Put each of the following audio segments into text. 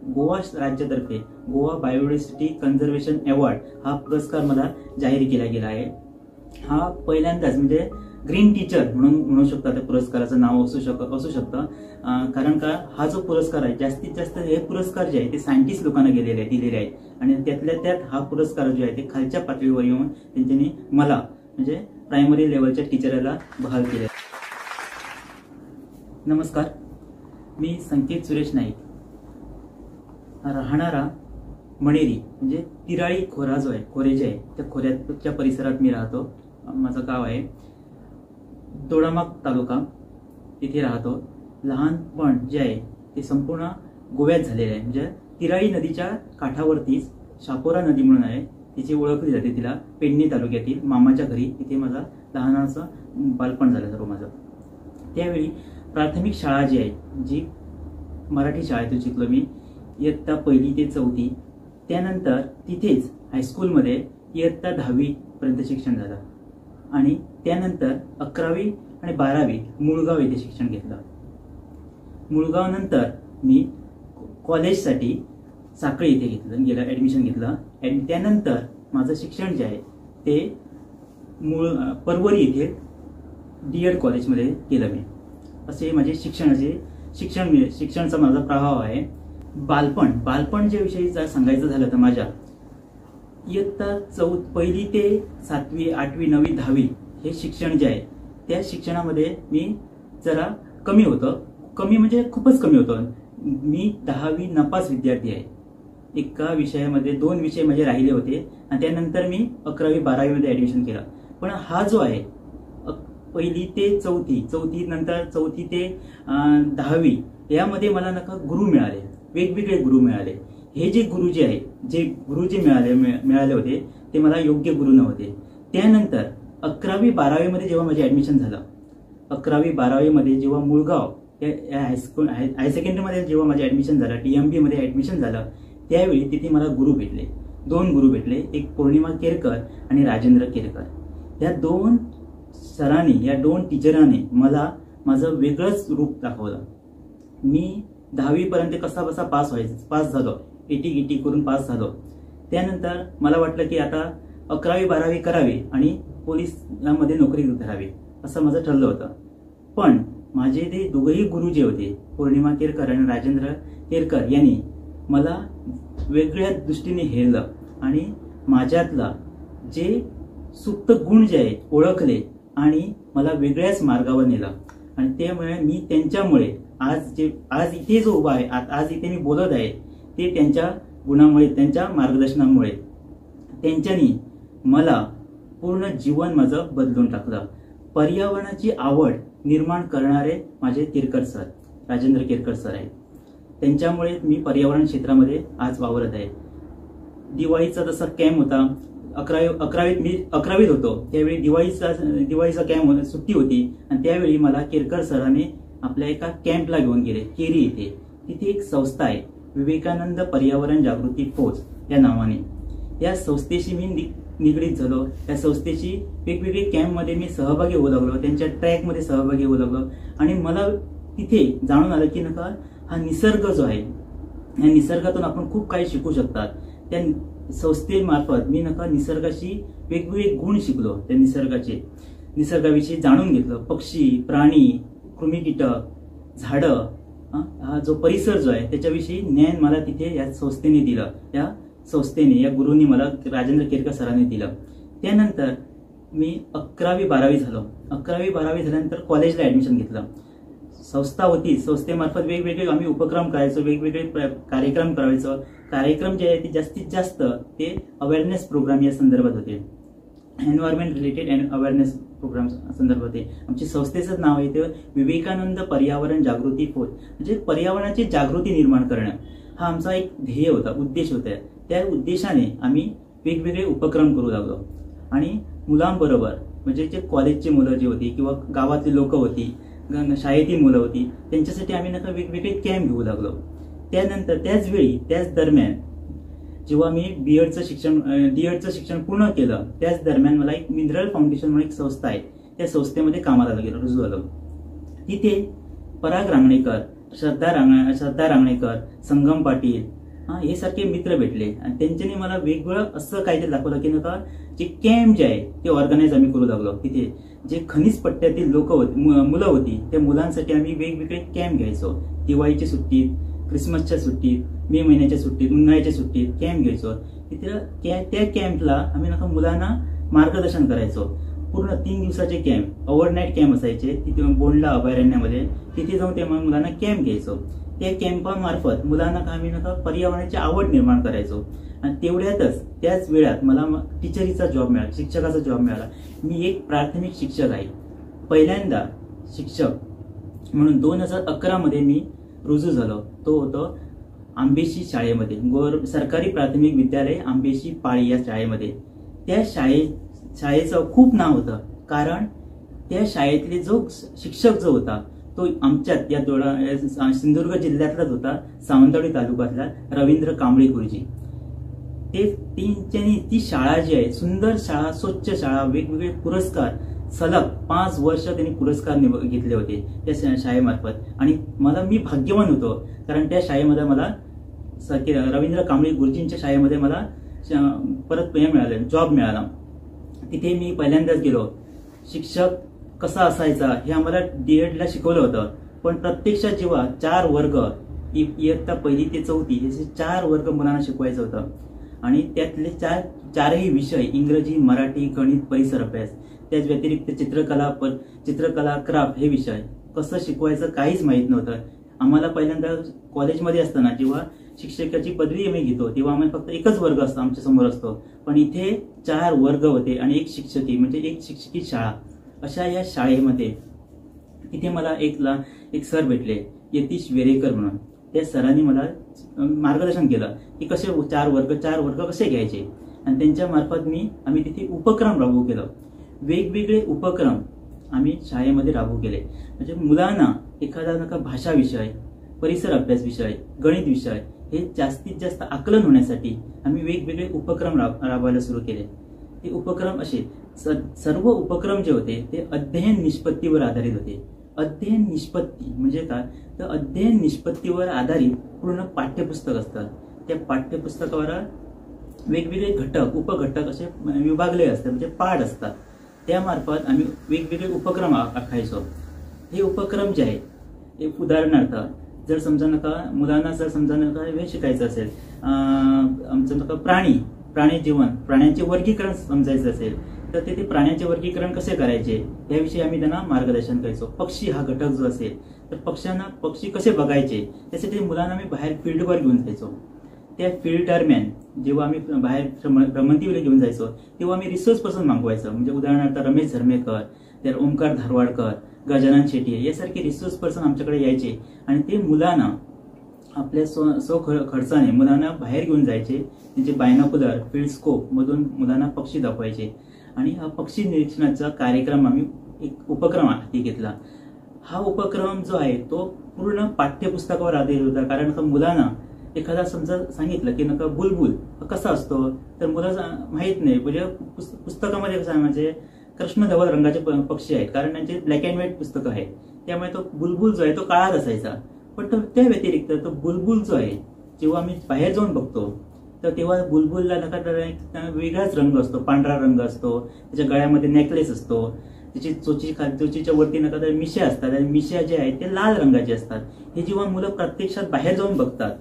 गोवा राज्यातर्फे Goa biodiversity conservation award हा पुरस्कार मला जाहीर केला गेला आहे। हा पहिल्यांदाच म्हणजे ग्रीन टीचर म्हणून म्हणू शकता त्या पुरस्काराचं नाव असू शकतं, कारण का हा जो पुरस्कार आहे जास्तीत जास्त हे पुरस्कार जे आहे ते सायंटिस्ट लोकांना दिलेले आहेत आणि त्यातल्या त्यात हा पुरस्कार जो आहे ते खालच्या पातळीवर येऊन त्यांनी मला म्हणजे प्रायमरी लेवलच्या टीचरला बहाल केले। नमस्कार, मी संकेत सुरेश नाईक, राहणारा मणेरी म्हणजे तिराळी खोरा जो आहे, खोरे जे आहे त्या खोऱ्याच्या परिसरात मी राहतो। माझं गाव आहे दोडामार्ग तालुका, तिथे राहतो। लहानपण जे आहे ते संपूर्ण गोव्यात झालेलं आहे, म्हणजे तिराळी नदीच्या काठावरतीच शापोरा नदी म्हणून आहे, तिची ओळखली जाते तिला। पेडणे तालुक्यातील मामाच्या घरी तिथे माझा लहानाचं बालपण झालं सर्व माझं। त्यावेळी प्राथमिक शाळा जी आहे, जी मराठी शाळेतून शिकलो मी इयत्ता 1ली ते 4थी, त्यानंतर तिथेच हायस्कूलमध्ये इयत्ता 10वी पर्यंत शिक्षण झालं आणि त्यानंतर 11वी आणि 12वी मुळगाव येथे शिक्षण घेतलं। मुळगाव नंतर मी कॉलेजसाठी साखळी येथे ऍडमिशन घेतलं। त्यानंतर माझं शिक्षण जे आहे ते परवरी येथे D.Ed कॉलेजमध्ये केलं मी। असे माझे शिक्षणाचा माझा प्रभाव आहे। बालपणच्या विषयी जर सांगायचं झालं तर माझ्या इयत्ता 1ली ते 7वी 8वी 9वी 10वी हे शिक्षण जे आहे त्या शिक्षणामध्ये मी जरा कमी म्हणजे खूपच कमी होतो। मी 10वी नापास विद्यार्थी आहे। एका विषयामध्ये 2 विषय माझे राहिले होते आणि त्यानंतर मी 11वी 12वी मध्ये ऍडमिशन केलं। पण हा जो आहे 1ली ते 4थी नंतर 4थी ते 10वी यामध्ये मला गुरु मिळाले, वेगवेगळे गुरु मिळाले। हे जे गुरु जे मिळाले होते ते मला योग्य गुरु नव्हते। त्यानंतर 11वी 12वी मध्ये जेव्हा माझे ऍडमिशन झालं, 11वी 12वी मध्ये जेव्हा मुळगाव हायस्कूल हाय सेकंडरी मध्ये जेव्हा माझे ऍडमिशन झालं, TMB मध्ये ऍडमिशन झालं, त्यावेळी तिथे मला गुरु भेटले, 2 गुरु भेटले, एक पौर्णिमा केरकर आणि राजेंद्र केरकर। या 2 सरांनी, या 2 टीचरांनी मला माझं वेगळंच रूप दाखवलं। मी 10वी पर्यंत कसा पास झालो, 80 करून पास झालो। त्यानंतर मला वाटलं की आता 11वी 12वी करावी आणि पोलिसमध्ये नोकरी करावी असं माझं ठरलं होतं। पण माझे ते दोघेही गुरु जे होते, पौर्णिमा केरकर आणि राजेंद्र केरकर, यांनी मला वेगळ्या दृष्टीने हेरलं आणि माझ्यातला जे सुप्त गुण जे आहेत ओळखले आणि मला वेगळ्याच मार्गावर नेलं। आणि त्यामुळे मी त्यांच्यामुळे आज इथे जो उभा आहे, आज इथे मी बोलत आहे, ते त्यांच्या गुणामुळे, त्यांच्या मार्गदर्शनामुळे, त्यांच्यानी मला पूर्ण जीवन माझं बदलून टाकलं। पर्यावरणाची आवड निर्माण करणारे माझे केरकर सर, राजेंद्र केरकर सर आहेत। त्यांच्यामुळे मी पर्यावरण क्षेत्रामध्ये आज वावरत आहे। दिवाळीचा जसा कॅम्प होता, 11वीत होतो त्यावेळी दिवाळीचा कॅम्प सुट्टी होती आणि त्यावेळी मला केरकर सरांनी आपल्या एका कॅम्पला घेऊन गेले केरी येथे। तिथे एक संस्था आहे विवेकानंद पर्यावरण जागृती फौज या नावाने। या संस्थेशी मी निगडीत झालो। या संस्थेची वेगवेगळे कॅम्पमध्ये मी सहभागी होऊ लागलो, त्यांच्या ट्रॅकमध्ये सहभागी होऊ लागलो आणि मला तिथे जाणून आलं की हा निसर्ग जो आहे, या निसर्गातून आपण खूप काही शिकू शकतात। त्या संस्थेमार्फत मी निसर्गाशी वेगवेगळे गुण शिकलो, त्या निसर्गाविषयी जाणून घेतलं। पक्षी, प्राणी, कृमीकीटक, झाडं, हा जो परिसर जो आहे त्याच्याविषयी ज्ञान मला तिथे या संस्थेने दिलं। या गुरूंनी मला राजेंद्र केरकर सरांनी दिलं। त्यानंतर मी 11वी 12वी झालो। 11वी 12वी झाल्यानंतर कॉलेजला ऍडमिशन घेतलं। संस्था होती, संस्थेमार्फत वेगवेगळे आम्ही उपक्रम करायचो, वेगवेगळे कार्यक्रम करायचो। कार्यक्रम जे आहे ते जास्तीत जास्त ते अवेअरनेस प्रोग्राम या संदर्भात होते, environment related and awareness programme संदर्भात होते। आमच्या संस्थेचं नाव आहे ते विवेकानंद पर्यावरण जागृती फौज, म्हणजे पर्यावरणाची जागृती निर्माण करणं हा आमचा एक ध्येय होता, उद्देश होता। त्या उद्देशाने आम्ही वेगवेगळे उपक्रम करू लागलो आणि मुलांबरोबर, म्हणजे जे कॉलेजची मुलं जी होती किंवा गावातली लोक होती, शाळेतील मुलं होती, त्यांच्यासाठी आम्ही वेगवेगळे कॅम्प घेऊ लागलो। त्यानंतर त्याच दरम्यान जेव्हा मी D.Edचं शिक्षण पूर्ण केलं, त्याच दरम्यान मला एक मिनरल फाउंडेशन म्हणून एक संस्था आहे, त्या संस्थेमध्ये कामाला रुजू झालो। तिथे पराग रांगणेकर, श्रद्धा रांगणेकर, संगम पाटील हे सारखे मित्र भेटले आणि त्यांच्यानी मला वेगवेगळं असं काहीतरी दाखवलं की नका जे कॅम्प जे आहे ते ऑर्गनाईज आम्ही करू लागलो. तिथे जे खनिज पट्ट्यातील लोक होती, मुलं होती, त्या मुलांसाठी आम्ही वेगवेगळे कॅम्प घ्यायचो. दिवाळीच्या सुट्टीत, क्रिसमसच्या सुट्टीत, मे महिन्याच्या सुट्टीत, उन्हाळ्याच्या सुट्टीत कॅम्प घ्यायचो. तिथे त्या कॅम्पला आम्ही नका मुलांना मार्गदर्शन करायचो. पूर्ण 3 दिवसाचे कॅम्प, ओव्हरनाईट कॅम्प असायचे तिथे बोंडला अभयारण्यामध्ये. तिथे जाऊन त्या मुलांना कॅम्प घ्यायचो. त्या कॅम्पामार्फत मुलांना आम्ही नका पर्यावरणाची आवड निर्माण करायचो. आणि तेवढ्यातच त्याच वेळात मला टीचरीचा जॉब मिळाला, शिक्षकाचा जॉब मिळाला. मी एक प्राथमिक शिक्षक आहे. पहिल्यांदा शिक्षक म्हणून 2011 मध्ये मी रुजू झालो. तो होतो आंबेशी शाळेमध्ये, सरकारी प्राथमिक विद्यालय आंबेशी पाळी या शाळेमध्ये. त्या शाळेचं खूप नाव होतं, कारण त्या शाळेतले जो शिक्षक जो होता तो आमच्यात या सिंधुदुर्ग जिल्ह्यातलाच होता, सावंतवाडी तालुक्यातला रवींद्र कांबळे गुरुजी. ती शाळा जी आहे, सुंदर शाळा, स्वच्छ शाळा, वेगवेगळे पुरस्कार सलग 5 वर्ष त्यांनी पुरस्कार घेतले होते त्या शाळेमार्फत. आणि मी भाग्यवान होतो, कारण त्या शाळेमध्ये मला रवींद्र कांबळे गुरुजींच्या शाळेमध्ये मला परत मिळाले, जॉब मिळाला. तिथे मी पहिल्यांदाच गेलो. शिक्षक कसा असायचा हे आम्हाला D.Ed ला शिकवलं होतं, पण प्रत्यक्षात जेव्हा 4 वर्ग, इयत्ता 1 ते 4 हे 4 वर्ग मुलांना शिकवायचं होतं. आणि त्यातले चारही विषय इंग्रजी, मराठी, गणित, परिसर अभ्यास, त्याच व्यतिरिक्त चित्रकला, क्राफ्ट हे विषय कसं शिकवायचं काहीच माहीत नव्हतं आम्हाला. पहिल्यांदा कॉलेजमध्ये असताना जेव्हा शिक्षकाची पदवी आम्ही घेतो तेव्हा आम्ही फक्त एकच वर्ग असतो, आमच्या समोर असतो, पण इथे 4 वर्ग होते आणि एक शिक्षकी, म्हणजे एक शिक्षकी शाळा. अशा या शाळेमध्ये तिथे मला एक सर भेटले, यतीश वेरेकर म्हणून. त्या सरांनी मला मार्गदर्शन केलं की कसे 4 वर्ग कसे घ्यायचे. आणि त्यांच्या मार्फत आम्ही तिथे उपक्रम राबवू केलं. वेगवेगळे उपक्रम आम्ही शाळेमध्ये राबवू केले. म्हणजे मुलांना एखादा भाषा विषय, परिसर अभ्यास विषय, गणित विषय हे जास्तीत जास्त आकलन होण्यासाठी आम्ही वेगवेगळे उपक्रम राबवायला सुरू केले. ते उपक्रम असे सर्व उपक्रम जे होते ते अध्ययन निष्पत्तीवर आधारित होते. अध्ययन निष्पत्ती म्हणजे काय, तर अध्ययन निष्पत्तीवर आधारित पूर्ण पाठ्यपुस्तक असतात. त्या पाठ्यपुस्तकावर वेगवेगळे घटक, उपघटक असे विभागले असतात, म्हणजे पाठ असतात. त्यामार्फत आम्ही वेगवेगळे उपक्रम आखायचो. हे उपक्रम जे आहे, एक उदाहरणार्थ जर समजा मुलांना हे शिकायचं असेल, आमचं प्राणी जीवन, प्राण्यांचे वर्गीकरण समजायचं असेल तर ते प्राण्यांचे वर्गीकरण कसे करायचे याविषयी आम्ही त्यांना मार्गदर्शन करायचो. पक्षी हा घटक जो असेल तर पक्षी कसे बघायचे त्यासाठी मुलांना आम्ही बाहेर फील्डवर घेऊन जायचो. त्या फील्ड दरम्यान जेव्हा आम्ही बाहेर भ्रमंतीवर घेऊन जायचो तेव्हा आम्ही रिसोर्स पर्सन मागवायचो. म्हणजे उदाहरणार्थ रमेश झरमेकर, तर ओमकार धारवाडकर, गजानन शेट्टी यासारखे रिसोर्स पर्सन आमच्याकडे यायचे आणि ते मुलांना आपल्या खर्चाने मुलांना बाहेर घेऊन जायचे. त्यांचे बायनॉक्युलर, फील्ड स्कोप मधून मुलांना पक्षी दाखवायचे. आणि हा पक्षी निरीक्षणाचा कार्यक्रम आम्ही एक उपक्रम हाती घेतला. हा उपक्रम जो आहे तो पूर्ण पाठ्यपुस्तकावर आधारित होता. कारण मुलांना एखादा समजा सांगितलं की बुलबुल कसा असतो तर मुलांना माहित नाही. म्हणजे पुस्तकामध्ये कसं म्हणजे कृष्णधवल रंगाचे पक्षी आहेत, कारण त्यांचे ब्लॅक अँड व्हाईट पुस्तकं आहेत. त्यामुळे तो बुलबुल जो आहे तो काळात असायचा. पण त्या व्यतिरिक्त तो बुलबुल जो आहे जेव्हा आम्ही बाहेर जाऊन बघतो तर तेव्हा बुलबुलला वेगळाच रंग असतो, पांढरा रंग असतो, त्याच्या गळ्यामध्ये नेकलेस असतो, त्याची चोचीच्या वरती मिश्या असतात आणि मिश्या जे आहेत ते लाल रंगाचे असतात. हे जेव्हा मुलं प्रत्यक्षात बाहेर जाऊन बघतात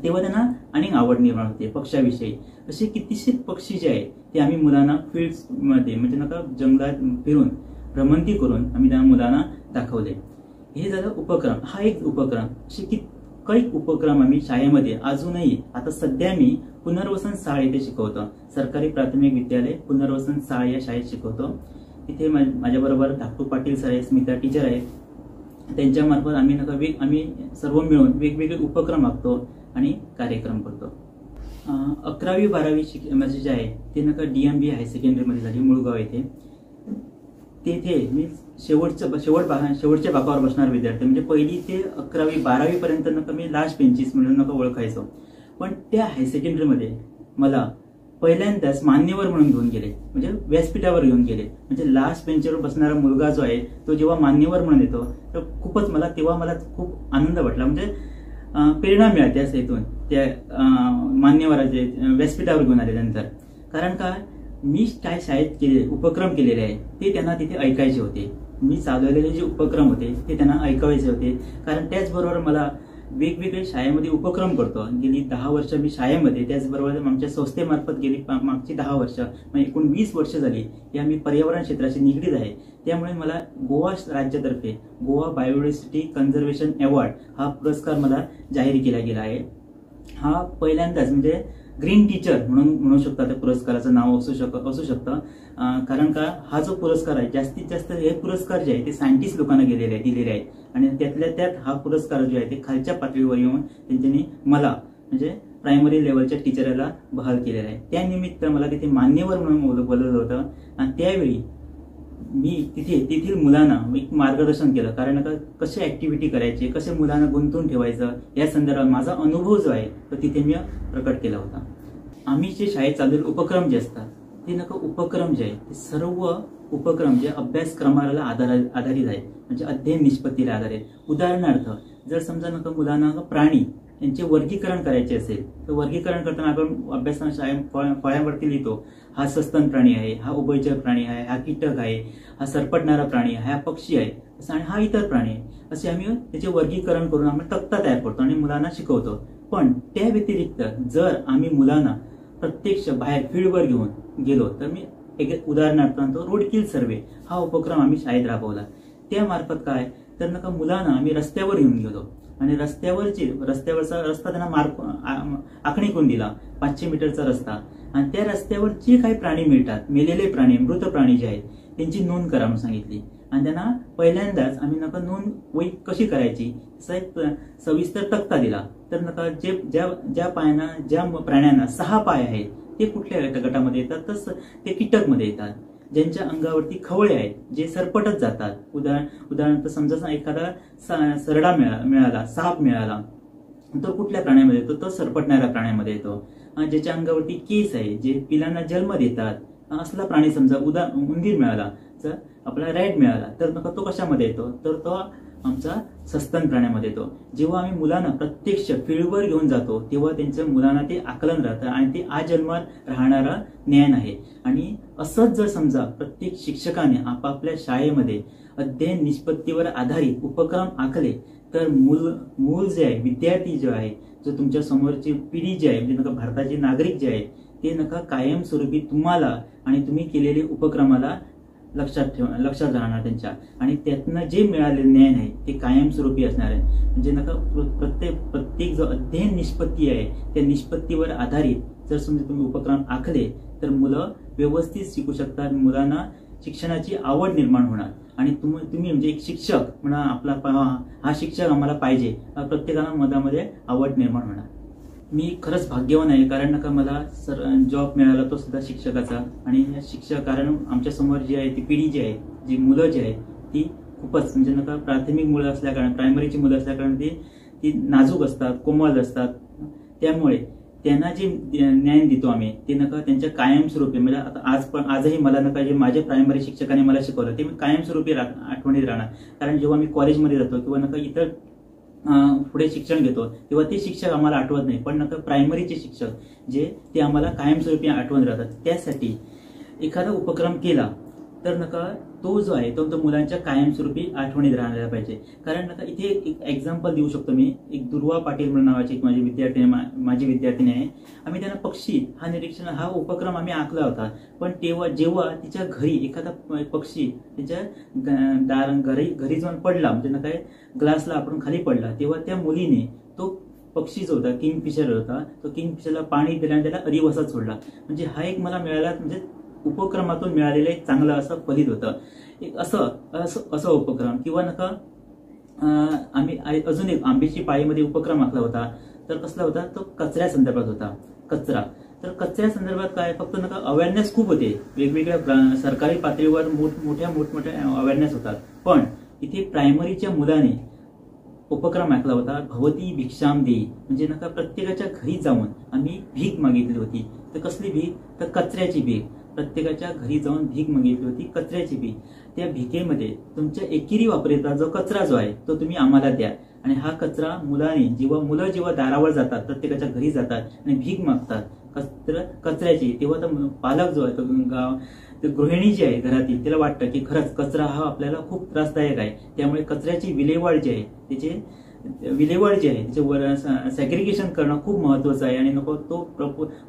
तेव्हा त्यांना अनेक आवड निर्माण होते पक्ष्याविषयी. असे कितीशे पक्षी जे आहेत ते आम्ही मुलांना फील्डमध्ये म्हणजे जंगलात फिरून भ्रमंती करून आम्ही त्या मुलांना दाखवले. हे झालं उपक्रम. हा एक उपक्रम. असे काही उपक्रम आम्ही शाळेमध्ये अजूनही, आता सध्या मी पुनर्वसन शाळा इथे शिकवतो. सरकारी प्राथमिक विद्यालय पुनर्वसन शाळा या शाळेत शिकवतो. तिथे माझ्याबरोबर धाकटू पाटील सर आहेत, स्मिता टीचर आहेत. त्यांच्यामार्फत आम्ही सर्व मिळून वेगवेगळे उपक्रम आखतो आणि कार्यक्रम करतो. 11वी 12वी माझे जे आहे ते DMB हाय सेकंडरीमध्ये झाली मुळगाव येथे. तेथे मी शेवटच्या भागावर बसणार विद्यार्थी, म्हणजे 1ली ते 11वी 12वी पर्यंत मी लास्ट बेंचीस म्हणून ओळखायचो. पण त्या हाय सेकंडरीमध्ये मला पहिल्यांदाच मान्यवर म्हणून घेऊन गेले, म्हणजे व्यासपीठावर घेऊन गेले. म्हणजे लास्ट बेंचवर बसणारा मुलगा जो आहे तो जेव्हा मान्यवर म्हणून येतो तर खूपच तेव्हा मला खूप आनंद वाटला. म्हणजे प्रेरणा मिळाली असं इथून त्या मान्यवराचे व्यासपीठावर घेऊन आल्यानंतर. कारण का मी काय शाळेत उपक्रम केलेले आहे ते त्यांना तिथे ऐकायचे होते. मी चालवलेले जे उपक्रम होते ते त्यांना ऐकायचे होते. कारण त्याचबरोबर मला वेगवेगळे शाळेमध्ये उपक्रम करतो. गेली 10 वर्ष मी शाळेमध्ये, त्याचबरोबर आमच्या संस्थेमार्फत गेली मागची 10 वर्ष म्हणजे एकूण 20 वर्ष झाली या मी पर्यावरण क्षेत्राशी निगडीत आहे. त्यामुळे मला गोवा राज्यातर्फे गोवा बायोडायव्हर्सिटी कन्झर्वेशन अवॉर्ड हा पुरस्कार मला जाहीर केला गेला आहे. हा पहिल्यांदाच म्हणजे ग्रीन टीचर म्हणू शकता त्या पुरस्काराचं नाव असू शकतं. कारण का हा जो पुरस्कार आहे जास्तीत जास्त हे पुरस्कार जे आहे ते सायंटिस्ट लोकांना दिलेले आहेत. आणि त्यातल्या त्यात हा पुरस्कार जो आहे ते खालच्या पातळीवर येऊन त्यांनी मला म्हणजे प्रायमरी लेवलच्या टीचरला बहाल केलेला आहे. त्यानिमित्त मला तिथे मान्यवर म्हणून बोलवलं होतं. आणि त्यावेळी मी तेथील मुलांना एक मार्गदर्शन केलं. कारण का कसे ऍक्टिव्हिटी करायचे, कसे मुलांना गुंतवून ठेवायचं या संदर्भात माझा अनुभव जो आहे तो तिथे मी प्रकट केला होता. आम्ही जे शाळेत चाललेले उपक्रम जे असतात ते उपक्रम जे आहे ते सर्व उपक्रम जे अभ्यासक्रमाला आधारित आहेत, म्हणजे अध्ययन निष्पत्तीला आधारित. उदाहरणार्थ जर समजा मुलांना प्राणी यांचे वर्गीकरण करायचे असेल तर वर्गीकरण करताना आपण अभ्यासक्रम फळ्यावरती लिहितो हा सस्तन प्राणी आहे, हा उभयचर प्राणी आहे, हा कीटक आहे, हा सरपटणारा प्राणी आहे, हा पक्षी आहे आणि हा इतर प्राणी आहे. असे आम्ही त्याचे वर्गीकरण करून आम्ही तक्ता तयार करतो आणि मुलांना शिकवतो. पण त्या व्यतिरिक्त जर आम्ही मुलांना प्रत्यक्ष बाहेर फील्डवर घेऊन गेलो तर मी एक उदाहरणार्थ रोड किल सर्वे हा उपक्रम आम्ही शाळेत राबवला. त्यामार्फत काय तर मुलांना आम्ही रस्त्यावर घेऊन गेलो आणि रस्त्यावरचा रस्ता त्यांना आखणी करून दिला 500 मीटरचा रस्ता. आणि त्या रस्त्यावर जे काही प्राणी मिळतात, मेलेले प्राणी, मृत प्राणी जे आहेत त्यांची नोंद करा म्हणून सांगितली. आणि त्यांना पहिल्यांदाच आम्ही नोंद वही कशी करायची असा एक सविस्तर तक्ता दिला. तर ज्या प्राण्यांना 6 पाय आहेत ते कुठल्या गटामध्ये येतात तर ते कीटकमध्ये येतात. ज्यांच्या अंगावरती खवळे आहेत जे सरपटत जातात, उदाहरणार्थ समजा एखादा सरडा मिळाला, साप मिळाला तो कुठल्या प्राण्यामध्ये येतो तर सरपटणाऱ्या प्राण्यामध्ये येतो. ज्याच्या अंगावरती केस आहे जे पिलांना जन्म देतात असला प्राणी समजा उंदीर मिळाला, तर आपला रॅट मिळाला तर तो कशामध्ये येतो तर तो आमचा सस्तन प्राण्यामध्ये येतो. जेव्हा आम्ही मुलांना प्रत्यक्ष फील्डवर घेऊन जातो तेव्हा त्यांचं मुलांना ते आकलन राहतं आणि ते आजन्मात राहणारा ज्ञान आहे. आणि असंच जर समजा प्रत्येक शिक्षकाने आपापल्या शाळेमध्ये अध्ययन निष्पत्तीवर आधारित उपक्रम आखले तर मूल जे आहे, विद्यार्थी जे आहे, जो तुमच्या समोरची पिढी जी आहे म्हणजे भारताचे नागरिक जे आहे ते कायमस्वरूपी तुम्हाला आणि तुम्ही केलेले उपक्रमाला लक्षात राहणार त्यांच्या. आणि त्यातनं जे मिळालेले ज्ञान आहे ते कायमस्वरूपी असणार आहे. म्हणजे प्रत्येक जो अध्ययन निष्पत्ती आहे त्या निष्पत्तीवर आधारित जर समजा तुम्ही उपक्रम आखले तर मुलं व्यवस्थित शिकू शकतात. मुलांना शिक्षणाची आवड निर्माण होणार आणि तुम्ही म्हणजे एक शिक्षक म्हणा आपला हा शिक्षक आम्हाला पाहिजे, प्रत्येकाला मनामध्ये आवड निर्माण होणार. मी खरंच भाग्यवान आहे कारण मला जॉब मिळाला तो सुद्धा शिक्षकाचा. आणि कारण आमच्या समोर जी आहे ती पिढी जी आहे, जी मुलं जी आहेत ती खूपच म्हणजे प्राथमिक मुलं असल्याकारण, प्रायमरीची मुलं असल्याकारण ती नाजूक असतात, कोमल असतात. त्यामुळे त्यांना जे ज्ञान देतो आम्ही ते त्यांच्या कायमस्वरूपी म्हणजे आता आजही मला जे माझ्या प्रायमरी शिक्षकाने मला शिकवलं ते मी कायमस्वरूपी आठवणीत राहणार. कारण जेव्हा मी कॉलेजमध्ये जातो किंवा इतर पुढे शिक्षण घेतो तेव्हा ते शिक्षक आम्हाला आठवत नाही, पण प्रायमरीचे शिक्षक जे ते आम्हाला कायमस्वरूपी आठवण राहतात. त्यासाठी एखादा उपक्रम केला तर तो जो आहे तो मुलांच्या कायमस्वरूपी आठवणीत राहण्याला पाहिजे. कारण इथे एक एक्झाम्पल देऊ शकतो मी. एक दुर्वा पाटील म्हणून नावाची एक माझी विद्यार्थिनी आहे. आम्ही त्यांना पक्षी हा उपक्रम आम्ही आखला होता. पण जेव्हा तिच्या घरी एखादा पक्षी तिच्या घरी जाऊन पडला म्हणजे ग्लासला आपण खाली पडला तेव्हा त्या मुलीने तो पक्षी जो होता किंगफिशर होता तो किंगफिशरला पाणी दिलं आणि त्याला अरिवसात सोडला. म्हणजे हा एक मला मिळाला म्हणजे उपक्रमातून मिळालेलं एक चांगलं असं फलित होतं. एक असं उपक्रम किंवा आम्ही अजून एक आंब्याची पाळीमध्ये उपक्रम आखला होता. तर कसला होता तो कचऱ्या संदर्भात होता. तर कचऱ्या संदर्भात काय फक्त अवेअरनेस खूप होते, वेगवेगळ्या सरकारी पातळीवर मोठमोठ्या अवेअरनेस होतात. पण इथे प्रायमरीच्या मुलाने उपक्रम ऐकला होता, भवती भिक्षाम देई, म्हणजे नका प्रत्येकाच्या घरी जाऊन आम्ही भीक मागितली होती. तर कसली भीक? तर कचऱ्याची भीक. प्रत्येकाच्या घरी जाऊन भीक मागितली होती, कचऱ्याची भीक. त्या भिकेमध्ये तुमच्या एकेरी वापरेचा जो कचरा जो आहे तो तुम्ही आम्हाला द्या. आणि हा कचरा मुलं जेव्हा दारावर जातात, प्रत्येकाच्या घरी जातात आणि भीक मागतात कचऱ्याची, तेव्हा तर पालक जो आहे तो गृहिणी जी आहे घरातील, तिला वाटतं की खरंच कचरा हा आपल्याला खूप त्रासदायक आहे. त्यामुळे कचऱ्याची विल्हेवाट जी आहे त्याचे सॅग्रिगेशन करणं खूप महत्वाचं आहे. आणि नको तो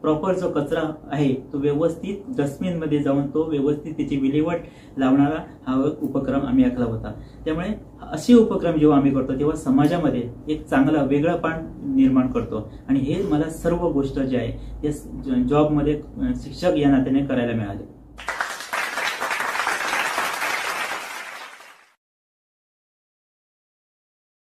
प्रॉपर जो कचरा आहे तो व्यवस्थित डस्टबिनमध्ये जाऊन तो व्यवस्थित त्याची विल्हेवाट लावणारा हा उपक्रम आम्ही आखला होता. त्यामुळे असे उपक्रम जेव्हा आम्ही करतो तेव्हा समाजामध्ये एक चांगला वेगळापण निर्माण करतो. आणि हे मला सर्व गोष्ट जी आहे त्या जॉबमध्ये शिक्षक या नात्याने करायला मिळाले.